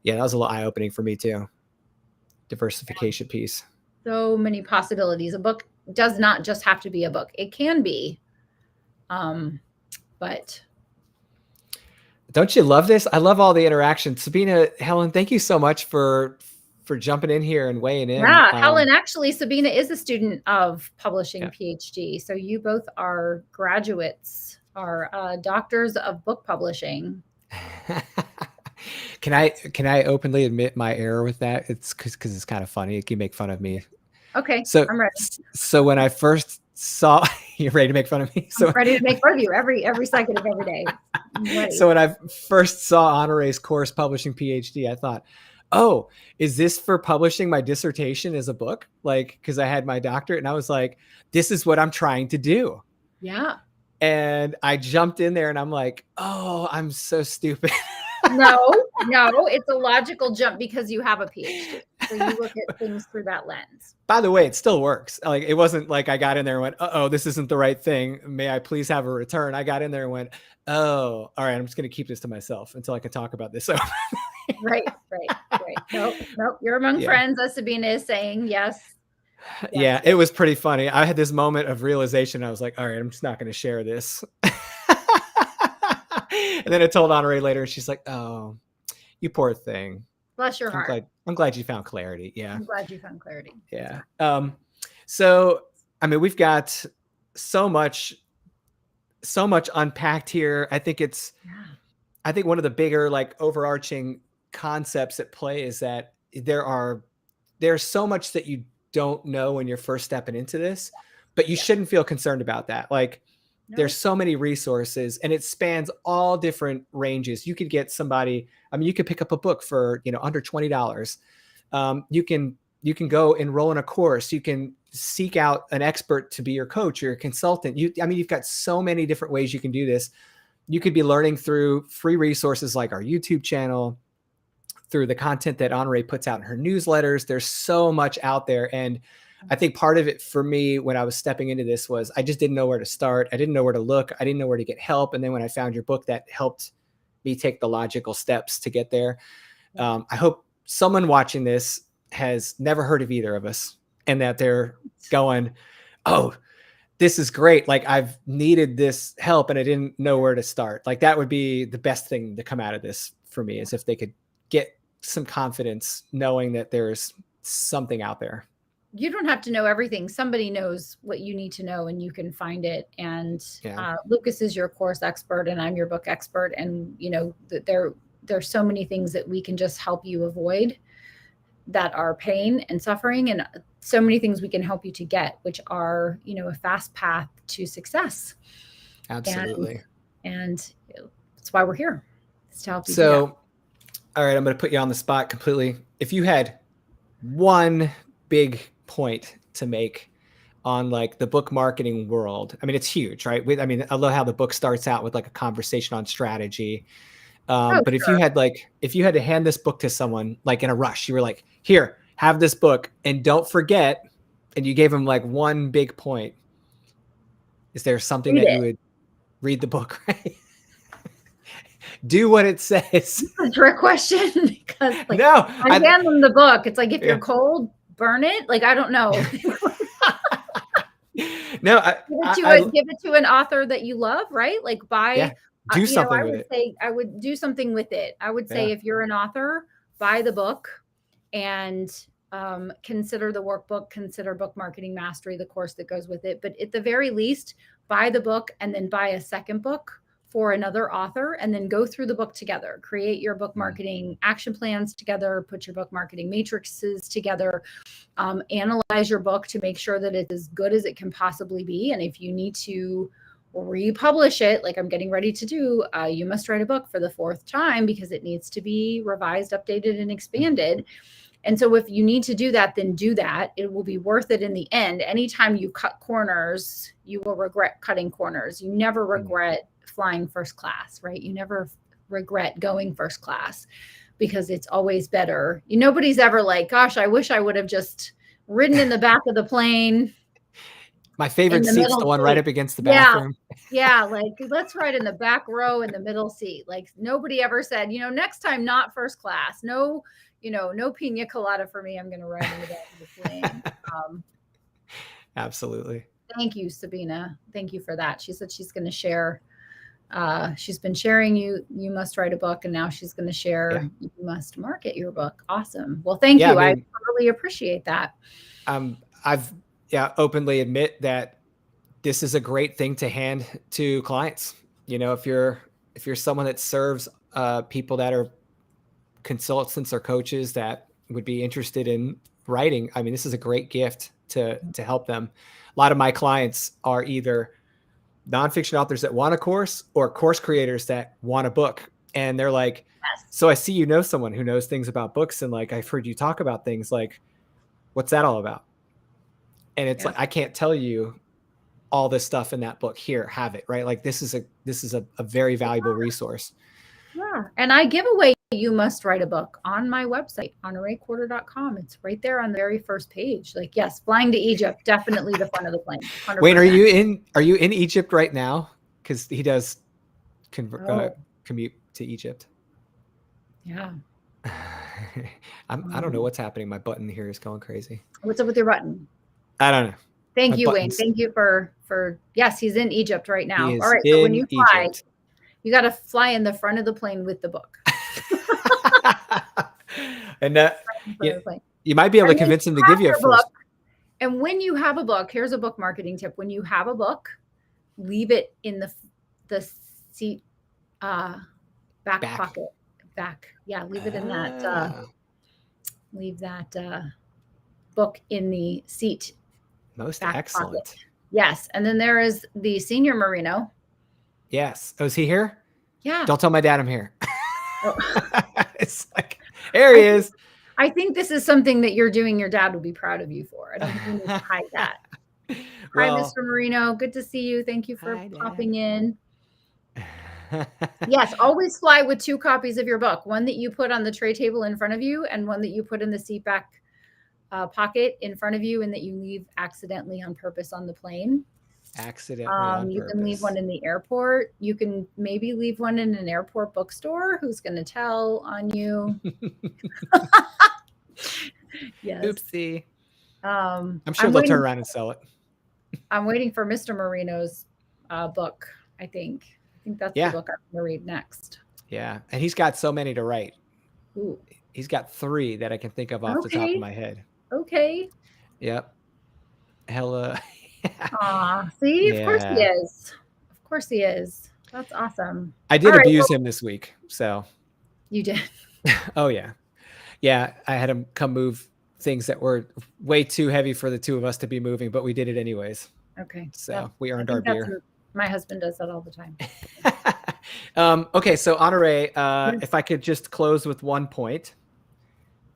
Yeah, that was a little eye-opening for me too. Diversification piece. So many possibilities. A book does not just have to be a book. It can be, but don't you love this? I love all the interaction. Sabina, Helen, thank you so much for jumping in here and weighing in. Yeah, Helen, actually, Sabina is a student of publishing PhD. So you both are graduates, are doctors of book publishing. Can I openly admit my error with that? It's because it's kind of funny. It can make fun of me. Okay, so I'm ready. So when I first saw, you're ready to make fun of me? So I'm ready to make fun of you every second of every day. So when I first saw Honorée's course, Publishing PhD, I thought, oh, is this for publishing my dissertation as a book? Like, because I had my doctorate, and I was like, this is what I'm trying to do. Yeah. And I jumped in there and I'm like, oh, I'm so stupid. No, it's a logical jump because you have a PhD. So you look at things through that lens. By the way, it still works. Like, it wasn't like I got in there and went, uh-oh, this isn't the right thing. May I please have a return? I got in there and went, oh, all right, I'm just going to keep this to myself until I can talk about this. Right. Nope. You're among friends, as Sabina is saying. Yes. Yeah, it was pretty funny. I had this moment of realization. I was like, all right, I'm just not going to share this. And then I told Honorée later, and she's like, oh, you poor thing. Bless your heart. I'm glad you found clarity. Yeah. I'm glad you found clarity. Yeah. So, I mean, we've got so much unpacked here. I think one of the bigger, like, overarching concepts at play is that there's so much that you don't know when you're first stepping into this, but you shouldn't feel concerned about that. Like, there's so many resources, and it spans all different ranges. You could get somebody, I mean, you could pick up a book for, under $20. You can go enroll in a course. You can seek out an expert to be your coach or your consultant. You've got so many different ways you can do this. You could be learning through free resources like our YouTube channel, through the content that Honorée puts out in her newsletters. There's so much out there. And I think part of it for me when I was stepping into this was I just didn't know where to start. I didn't know where to look. I didn't know where to get help. And then when I found your book, that helped me take the logical steps to get there. I hope someone watching this has never heard of either of us, and that they're going, oh, this is great. Like, I've needed this help and I didn't know where to start. Like, that would be the best thing to come out of this for me, is if they could get some confidence knowing that there's something out there. You don't have to know everything. Somebody knows what you need to know, and you can find it. And Lucas is your course expert, and I'm your book expert. And there's so many things that we can just help you avoid that are pain and suffering, and so many things we can help you to get, which are, a fast path to success. Absolutely. And that's why we're here. It's to help you. So, all right, I'm going to put you on the spot completely. If you had one big point to make on, like, the book marketing world, I mean, it's huge, right? I love how the book starts out with, like, a conversation on strategy. But if you had to hand this book to someone, like, in a rush, you were like, here, have this book, and don't forget, and you gave them, like, one big point, is there something that you would read the book, right? Do what it says. That's a trick question, because, like, no, I hand them the book. It's like, if you're cold, burn it. Like, I don't know. No, give it to an author that you love, right? Like, buy do something I with would it. say I would do something with it. I would say Yeah. if you're an author, buy the book and consider the workbook, consider Book Marketing Mastery, the course that goes with it. But at the very least, buy the book and then buy a second book for another author and then go through the book together. Create your book marketing action plans together, put your book marketing matrices together, analyze your book to make sure that it's as good as it can possibly be. And if you need to republish it, like I'm getting ready to do, You Must Write a Book for the 4th time because it needs to be revised, updated, and expanded. And so if you need to do that, then do that. It will be worth it in the end. Anytime you cut corners, you will regret cutting corners. You never regret flying first class, right? You never regret going first class because it's always better. Nobody's ever like, gosh, I wish I would have just ridden in the back of the plane. My favorite seat's the one right up against the bathroom. Yeah. Like, let's ride in the back row in the middle seat. Like, nobody ever said, next time, not first class. No, no pina colada for me. I'm going to ride in the back of the plane. Absolutely. Thank you, Sabina. Thank you for that. She said she's going to share. She's been sharing You Must Write a Book, and now she's going to share You Must Market Your Book. Awesome. Well, thank you. I totally appreciate that. I've openly admit that this is a great thing to hand to clients. If you're someone that serves people that are consultants or coaches that would be interested in writing, I mean, this is a great gift to help them. A lot of my clients are either nonfiction authors that want a course or course creators that want a book. And they're like, so I see you know someone who knows things about books. And like, I've heard you talk about things like, what's that all about? And it's like, I can't tell you all this stuff in that book. Here, have it, right? Like this is a very valuable resource. Yeah. And I give away You Must Write a Book on my website, honoreecorder.com. It's right there on the very first page. Like, yes, flying to Egypt, definitely the front of the plane. 100%. Wait, are you in Egypt right now? Because he does commute to Egypt. Yeah. I don't know what's happening. My button here is going crazy. What's up with your button? I don't know. Thank you, Wayne. Thank you for yes, he's in Egypt right now. All right. So when you fly, you got to fly in the front of the plane with the book. And you might be able to convince him to give you a first. And when you have a book, here's a book marketing tip. When you have a book, leave it in the seat back pocket. Back. Yeah, leave it in that. Leave that book in the seat. Most excellent. Pocket. Yes. And then there is the senior Marino. Yes. Oh, is he here? Yeah. Don't tell my dad I'm here. It's like, there he is. I think this is something that you're doing. Your dad would be proud of you for. I don't think you need to hide that. Hi, Mr. Marino. Good to see you. Thank you for popping in. Yes, always fly with 2 copies of your book. One that you put on the tray table in front of you and one that you put in the seat back pocket in front of you and that you leave accidentally on purpose on the plane. You can leave one in the airport. You can maybe leave one in an airport bookstore. Who's going to tell on you? Yes. Oopsie. I'm sure they'll turn around and sell it. I'm waiting for Mr. Marino's book. I think that's the book I'm going to read next. Yeah. And he's got so many to write. Ooh. He's got 3 that I can think of off the top of my head. Okay. Yep. Hella. See, of course he is. Of course he is. That's awesome. I did abuse him this week. So you did. Oh yeah. Yeah. I had him come move things that were way too heavy for the 2 of us to be moving, but we did it anyways. Okay. So we earned our beer. My husband does that all the time. Okay. So Honorée, if I could just close with one point,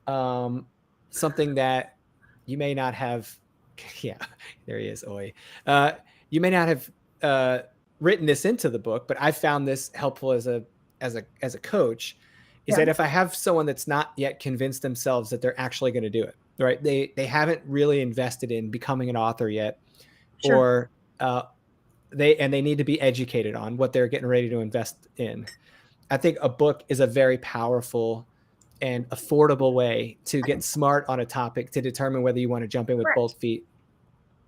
something that you may not have, there he is. Oi. You may not have written this into the book, but I found this helpful as a coach. Is that if I have someone that's not yet convinced themselves that they're actually going to do it, right? They haven't really invested in becoming an author yet, or they need to be educated on what they're getting ready to invest in. I think a book is a very powerful and affordable way to get smart on a topic to determine whether you want to jump in with both feet.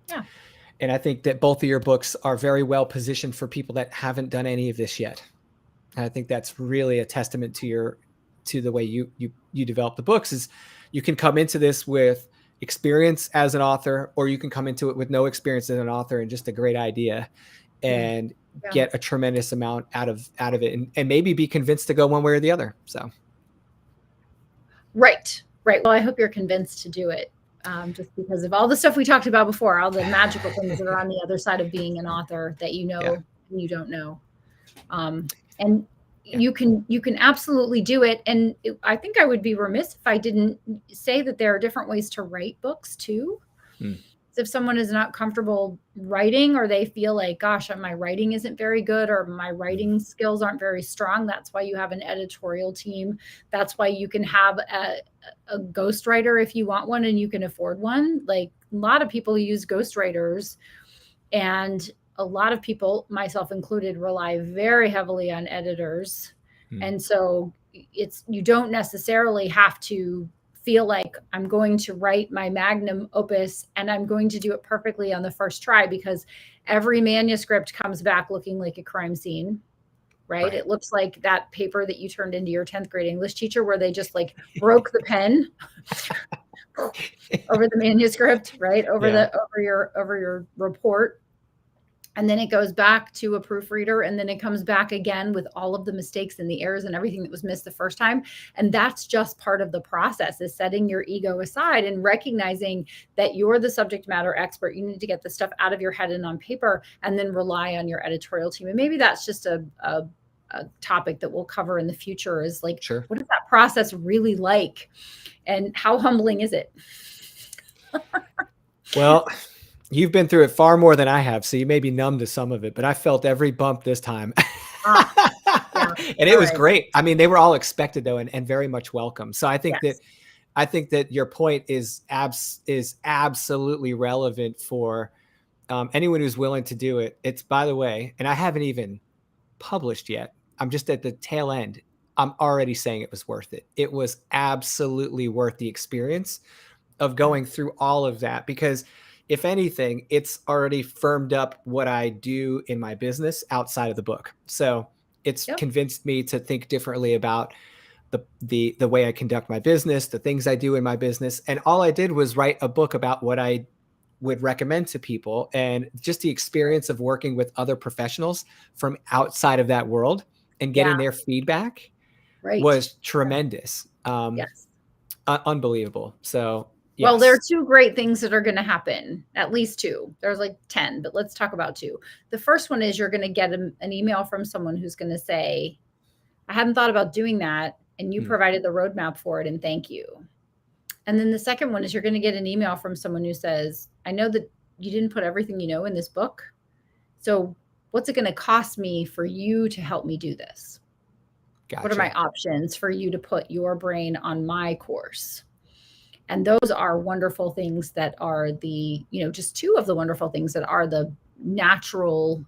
Yeah. And I think that both of your books are very well positioned for people that haven't done any of this yet. And I think that's really a testament to the way you develop the books. Is you can come into this with experience as an author, or you can come into it with no experience as an author and just a great idea and get a tremendous amount out of it, and maybe be convinced to go one way or the other. So. Right. Well, I hope you're convinced to do it. Just because of all the stuff we talked about before, all the magical things that are on the other side of being an author that you you don't know. And you can absolutely do it. And I think I would be remiss if I didn't say that there are different ways to write books too. So if someone is not comfortable writing, or they feel like, gosh, my writing isn't very good, or my writing skills aren't very strong, that's why you have an editorial team. That's why you can have a ghostwriter if you want one and you can afford one. Like, a lot of people use ghostwriters, and a lot of people, myself included, rely very heavily on editors. And so you don't necessarily have to feel like I'm going to write my magnum opus and I'm going to do it perfectly on the first try, because every manuscript comes back looking like a crime scene, right? It looks like that paper that you turned into your 10th grade English teacher, where they just like broke the pen over the manuscript, right? Over your report. And then it goes back to a proofreader, and then it comes back again with all of the mistakes and the errors and everything that was missed the first time. And that's just part of the process, is setting your ego aside and recognizing that you're the subject matter expert. You need to get the stuff out of your head and on paper, and then rely on your editorial team. And maybe that's just a topic that we'll cover in the future, is like, what is that process really like? And how humbling is it? Well, you've been through it far more than I have, so you may be numb to some of it, but I felt every bump this time. And it was great. I mean, they were all expected though, and very much welcome. So I think that your point is absolutely relevant for anyone who's willing to do it. It's, by the way, and I haven't even published yet. I'm just at the tail end. I'm already saying it was worth it. It was absolutely worth the experience of going through all of that, because if anything, it's already firmed up what I do in my business outside of the book. So it's convinced me to think differently about the way I conduct my business, the things I do in my business. And all I did was write a book about what I would recommend to people, and just the experience of working with other professionals from outside of that world and getting their feedback was tremendous. Unbelievable. So yes. Well, there are two great things that are going to happen, at least two. There's like 10, but let's talk about two. The first one is you're going to get an email from someone who's going to say, I hadn't thought about doing that, and you provided the roadmap for it, and thank you. And then the second one is you're going to get an email from someone who says, I know that you didn't put everything you know in this book, so what's it going to cost me for you to help me do this? Gotcha. What are my options for you to put your brain on my course? And those are wonderful things that are just two of the wonderful things that are the natural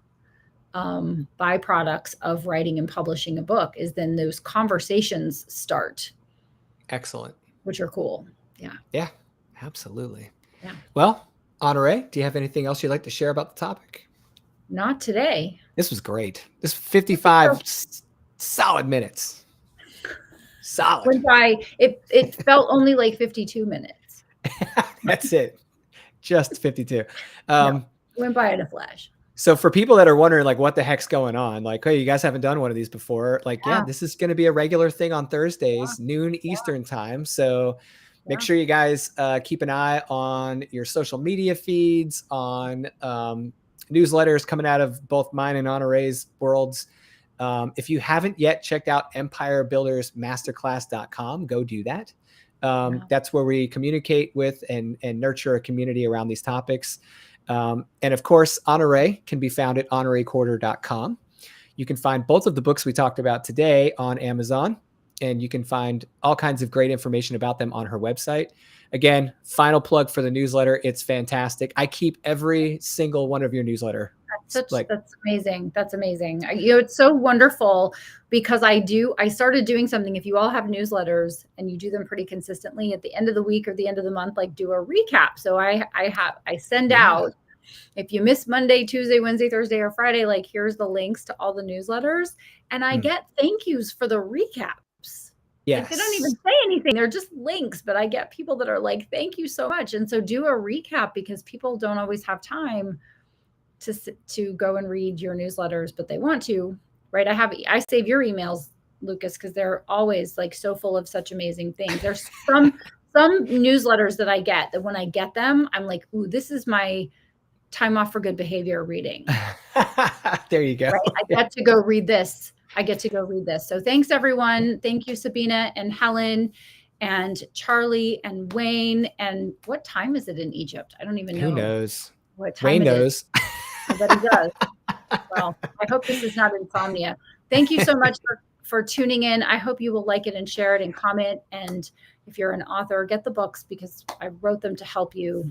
byproducts of writing and publishing a book, is then those conversations start. Excellent. Which are cool. Yeah, absolutely. Yeah. Well, Honorée, do you have anything else you'd like to share about the topic? Not today. This was great. This 55 solid minutes. Solid. Went by, it felt only like 52 minutes. That's it. Just 52. Went by in a flash. So for people that are wondering, like, what the heck's going on? Like, hey, you guys haven't done one of these before. Like, this is going to be a regular thing on Thursdays, noon Eastern time. So make sure you guys keep an eye on your social media feeds, on newsletters coming out of both mine and Honorée's worlds. If you haven't yet checked out empirebuildersmasterclass.com, go do that. That's where we communicate with and nurture a community around these topics. And of course, Honorée can be found at honoreecorder.com. You can find both of the books we talked about today on Amazon, and you can find all kinds of great information about them on her website. Again, final plug for the newsletter. It's fantastic. I keep every single one of your newsletter. That's amazing. That's amazing. It's so wonderful, because I started doing something. If you all have newsletters and you do them pretty consistently, at the end of the week or the end of the month, like, do a recap. So I send out if you miss Monday, Tuesday, Wednesday, Thursday, or Friday, like here's the links to all the newsletters. And I get thank yous for the recaps. Yes. Like they don't even say anything. They're just links, but I get people that are like, thank you so much. And so do a recap because people don't always have time to go and read your newsletters, but they want to, right? I save your emails, Lucas, because they're always like so full of such amazing things. There's some newsletters that I get that when I get them, I'm like, ooh, this is my time off for good behavior reading. There you go. Right? I get to go read this. So thanks everyone. Thank you, Sabina and Helen and Charlie and Wayne. And what time is it in Egypt? I don't even know. Who knows? What time Wayne it knows. Is. But he does. Well, I hope this is not insomnia. Thank you so much for tuning in. I hope you will like it and share it and comment. And if you're an author, get the books because I wrote them to help you.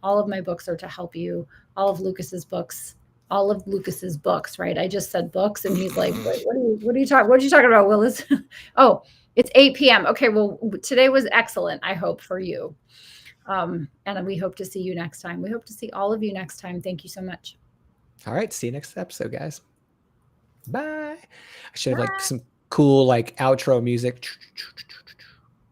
All of my books are to help you. All of Lucas's books, right? I just said books and he's like, wait, what are you talking about, Willis? Oh, it's 8 p.m. Okay. Well, today was excellent. I hope for you. And we hope to see you next time. We hope to see all of you next time. Thank you so much. All right. See you next episode, guys. Bye. I should have like some cool like outro music.